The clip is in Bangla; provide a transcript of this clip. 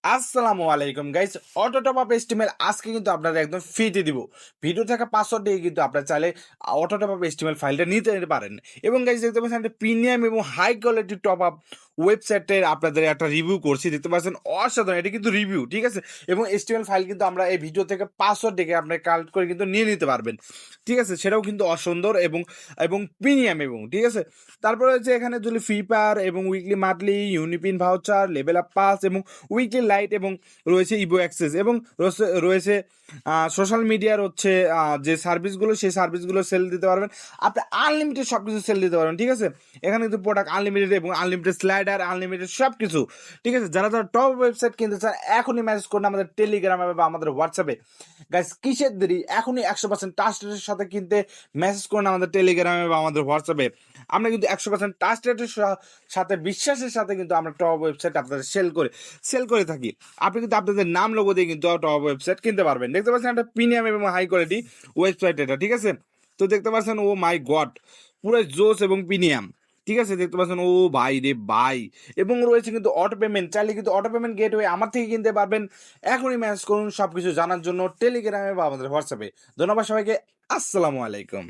আসসালামু আলাইকুম guys, auto top up HTML আজকে কিন্তু আপনারা একদম ফ্রিতে দিব। ভিডিও থাকা পাসওয়ার্ড দিয়ে কিন্তু আপনারা চাইলে অটো টপ আপ এস্টিমেল ফাইলটা নিতে পারেন। এবং গাইস দেখতে পাচ্ছেন একটা প্রিমিয়াম এবং হাই কোয়ালিটি টপ আপ ওয়েবসাইটের আপনাদের একটা রিভিউ করছি, দেখতে পাচ্ছেন অসাধারণ। এটা কিন্তু রিভিউ, ঠিক আছে। এবং এস্টিমেল ফাইল কিন্তু আমরা এই ভিডিও থেকে পাসওয়ার্ড দেখে আপনি কালেক্ট করে কিন্তু নিয়ে নিতে পারবেন, ঠিক আছে। সেটাও কিন্তু অসুন্দর এবং এবং প্রিমিয়াম এবং ঠিক আছে। তারপরে হচ্ছে এখানে যদি ফ্রি ফায়ার এবং weekly monthly UniPin voucher level up pass এবং উইকলি লাইট এবং রয়েছে ইভো অ্যাক্সেস এবং রয়েছে সোশ্যাল মিডিয়ার হচ্ছে যে সার্ভিসগুলো, সেই সার্ভিসগুলো সেল দিতে পারবেন। আপনি আনলিমিটেড সব কিছু সেল দিতে পারবেন, ঠিক আছে। এখানে কিন্তু প্রোডাক্ট আনলিমিটেড এবং আনলিমিটেড স্লাইডার আনলিমিটেড সব কিছু, ঠিক আছে। যারা যারা টপ ওয়েবসাইট কিনতে চান এখনই মেসেজ করুন আমাদের টেলিগ্রামে বা আমাদের হোয়াটসঅ্যাপে। গাইস কিসের দেরি, এখনই 100% ট্রাস্টের সাথে কিনতে মেসেজ করুন আমাদের টেলিগ্রামে বা আমাদের হোয়াটসঅ্যাপে। আমরা কিন্তু 100% ট্রাস্টের সাথে বিশ্বাসের সাথে কিন্তু আমরা টপ ওয়েবসাইট আপনাদের সেল করে থাকি। আপনি কিন্তু আপনাদের নাম লোগো দিয়ে কিন্তু টপ ওয়েবসাইট কিনতে পারবেন। দেখতে পাচ্ছেন একটা প্রিমিয়াম এবং হাই কোয়ালিটি ওয়েবসাইট এটা, ঠিক আছে। তো দেখতে পাচ্ছেন, ও মাই গড, পুরো জোস এবং প্রিমিয়াম, ঠিক আছে। দেখতে পাচ্ছেন, ও ভাই রে ভাই। এবং রয়েছে কিন্তু অটো পেমেন্ট, চাইলে কিন্তু অটো পেমেন্ট গেটওয়ে আমার থেকে কিনতে পারবেন। এখনই মেসেজ করুন সবকিছু জানার জন্য টেলিগ্রামে বা আমাদের হোয়াটসঅ্যাপে। ধন্যবাদ সবাইকে। আসসালামু আলাইকুম।